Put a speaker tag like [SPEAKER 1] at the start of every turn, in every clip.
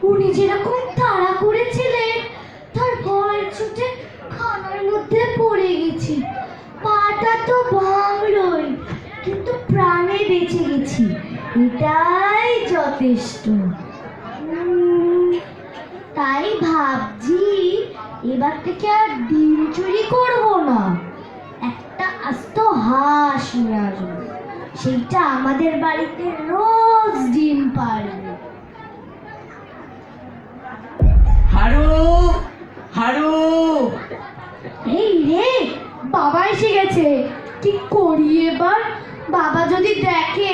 [SPEAKER 1] উনি যেরকম তাড়া করেছিলেন তার ভয়ের ছুটে খানার মধ্যে পড়ে গেছি। পাটা তো ভাঙলই, কিন্তু প্রাণে বেঁচে গেছি, এটাই যথেষ্ট। তাই ভাবছি এবার থেকে আর ডিম চুরি করব না, একটা আস্ত হাঁস নিয়ে আসবো, সেইটা আমাদের বাড়িতে রোজ ডিম পাড়বে।
[SPEAKER 2] হারু, হারু,
[SPEAKER 1] এই রে, বাবা এসে গেছে। কি করি এবার? বাবা যদি দেখে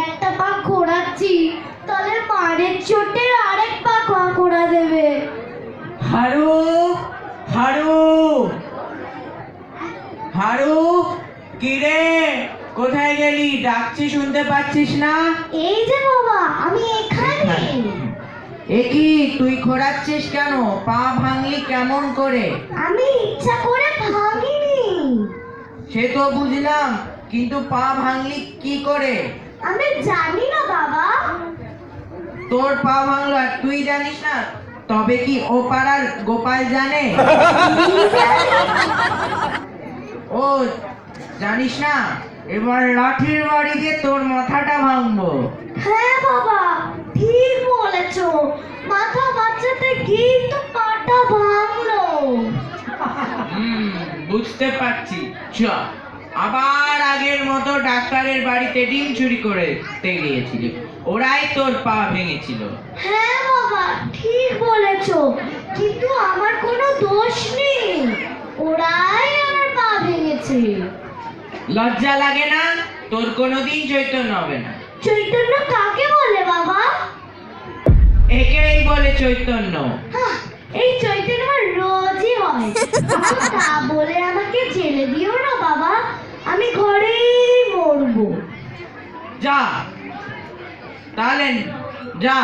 [SPEAKER 1] একটা পা ঘোরাচ্ছি, তাহলে মারের চোটে আরেক পা ঘোরা দেবে।
[SPEAKER 2] হারু, হারু, হারু, কিরে কোথায় গেলি? ডাকছি শুনতে পাচ্ছিস না?
[SPEAKER 1] এই যে বাবা, আমি এখানে।
[SPEAKER 2] একি তুই ঘোরাচ্ছিস কেন? পা ভাঙলি কেমন করে?
[SPEAKER 1] আমি ইচ্ছা করে ভাঙিনি।
[SPEAKER 2] সে তো বুঝলাম, কিন্তু পা ভাঙলি কি করে?
[SPEAKER 1] আমি জানি না বাবা।
[SPEAKER 2] তোর পা ভাঙলো আর তুই জানিস না? তবে কি ও পাড়ার গোপাল জানে? ও জানিস না? এবার লাঠির বাড়ি দিয়ে তোর মাথাটা ভাঙবো।
[SPEAKER 1] হ্যাঁ বাবা, ঠিক বলেছো। মাথা বাঁচাতে গিয়ে তো পাটা ভাঙলো।
[SPEAKER 2] বুঝতে পারছি। চ আবার আগের মতো ডাক্তারের বাড়িতে ডিম চুরি করতে গিয়েছিলি, ওরাই তোর পা ভেঙেছিল।
[SPEAKER 1] হ্যাঁ বাবা, ঠিক বলেছো, কিন্তু আমার কোনো দোষ নেই, ওরাই আমার পা ভেঙেছে।
[SPEAKER 2] লজ্জা লাগে না? তোর কোনোদিন চৈতন্য হবে না।
[SPEAKER 1] চৈতন্য কাকে বলে বাবা?
[SPEAKER 2] একেই বলে চৈতন্য।
[SPEAKER 1] হাহ, এই চৈতন্য আমার রোজই হয়। তা বলে আমাকে জেলে দিও না বাবা, আমি ঘরেই মরবো।
[SPEAKER 2] যা তাহলে, যা,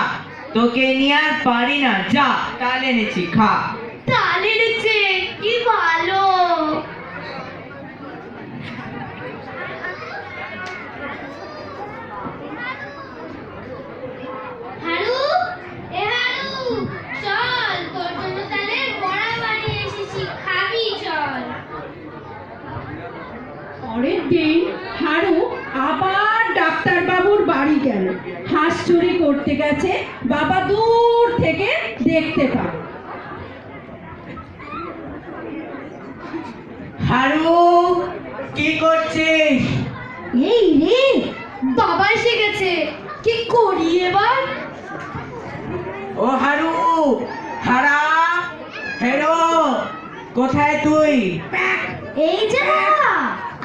[SPEAKER 2] তোকে নিয়ে আর পারি না। যা, তাহলে এনেছি, খা।
[SPEAKER 1] তাল এনেছে, কি ভালো। হারু, এ হারু, চল, তোর জন্য তালের বড়া বানিয়ে এসেছি, খাবি চল।
[SPEAKER 3] পরের দিন হারু আবার ডাক্তার বাবুর বাড়ি গেল। হাঁস চুরি করতে গেছে, বাবা দূর থেকে দেখতে পায়।
[SPEAKER 2] হারু, কি করছিস?
[SPEAKER 1] এই রে, বাবা এসে গেছে, কি করি এবার?
[SPEAKER 2] ও হারু, হারা, হেরো, কোথায় তুই?
[SPEAKER 1] এই যে বাবা,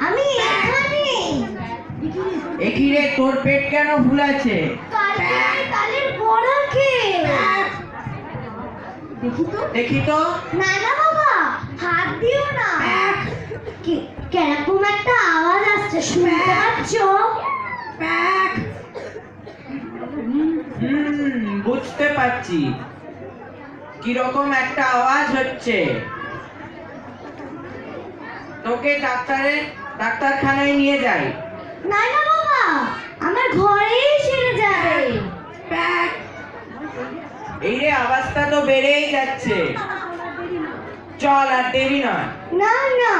[SPEAKER 1] আমি এখানে।
[SPEAKER 2] একই রে, তোর পেট কেন ফুলাছে?
[SPEAKER 1] কালকে আমি তালের বড়া খেয়ে।
[SPEAKER 2] দেখি তো।
[SPEAKER 1] না না বাবা, হাত দিও না। কেরকম একটা আওয়াজ আসছে, শুনতে পাচ্ছ?
[SPEAKER 2] বুঝতে পারছি, কিরকম একটা আওয়াজ হচ্ছে। তোকে ডাক্তারখানায় নিয়ে যাই।
[SPEAKER 1] না না বাবা, আমার ঘরেই সেরে যাবে।
[SPEAKER 2] এই রে, আওয়াজটা তো বেড়েই যাচ্ছে। চল, আর দেরি নয়।
[SPEAKER 1] না না,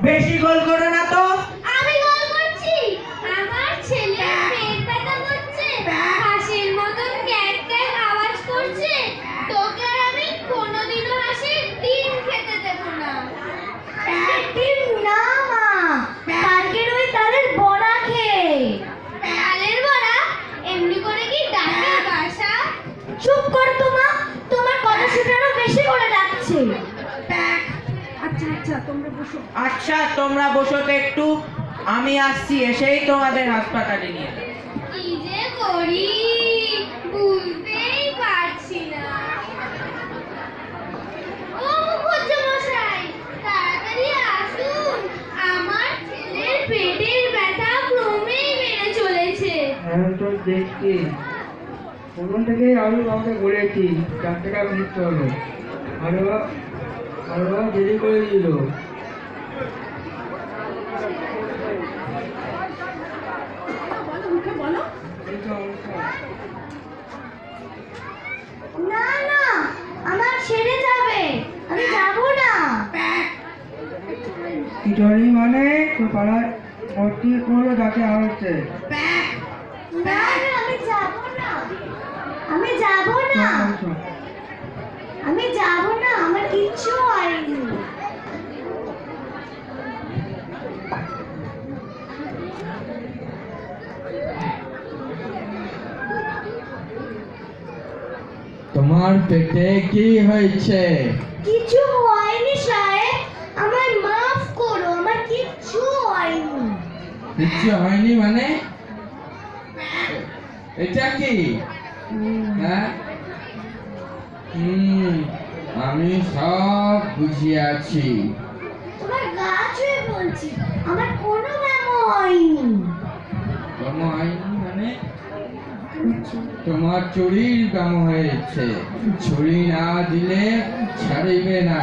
[SPEAKER 2] বেশি গোল করো না তো।
[SPEAKER 1] আমি গল্প করছি। আমার ছেলে পেট ব্যথা করছে, হাসির মতন ক্যাট ক্যাট আওয়াজ করছে। তোকে আর আমি কোনোদিনও হাসির ডিম খেতে দেব না। ডিম না মা, কালকের ওই তালের বড়া খেয়ে। তালের বড়া এমনি করে কি ডাকে বাসা? চুপ কর তো মা, তোমার কথা শুনে আরো বেশি করে ডাকছে।
[SPEAKER 3] আচ্ছা,
[SPEAKER 2] আচ্ছা, তোমরা বসো তো একটু, আমি আসছি, এসেই তোমাদের হাসপাতালে নিয়ে যাবো।
[SPEAKER 1] কি যে করি বুঝতেই পারছি না। ও মুখুজ্জমশাই, তাড়াতাড়ি আসুন, আমার ছেলের পেটের ব্যথা ক্রমেই বেড়ে চলেছে।
[SPEAKER 4] হ্যাঁ তো দেখছি, প্রথম থেকে আমি বাবাকে বলেছি ডাক্তারটা নিতে হবে, আরো দেরি করে দিল। কিছু হয়নি মানে তো পাড়ায় ভর্তি করলো তাকে হচ্ছে।
[SPEAKER 1] না না আমি যাব না, আমি যাব না, আমি যাব না, আমার কিচ্ছু হয়নি।
[SPEAKER 5] তোমার পেটে কি হয়েছে?
[SPEAKER 1] কিছু হয়নি সাহেব, আমায় মাফ করো, আমার কিচ্ছু হয়নি।
[SPEAKER 5] কিচ্ছু হয়নি মানে? এটা কি? হ্যাঁ, আমি সব বুঝিয়াছি।
[SPEAKER 1] তোমার গা ছুঁয়ে বলছি, আমার কোনো ব্যামো হয়নি।
[SPEAKER 5] ব্যামো হয়নি মানে? তোমার চুরির ব্যামো হয়েছে, ছুরি না দিলে ছাড়িবে না।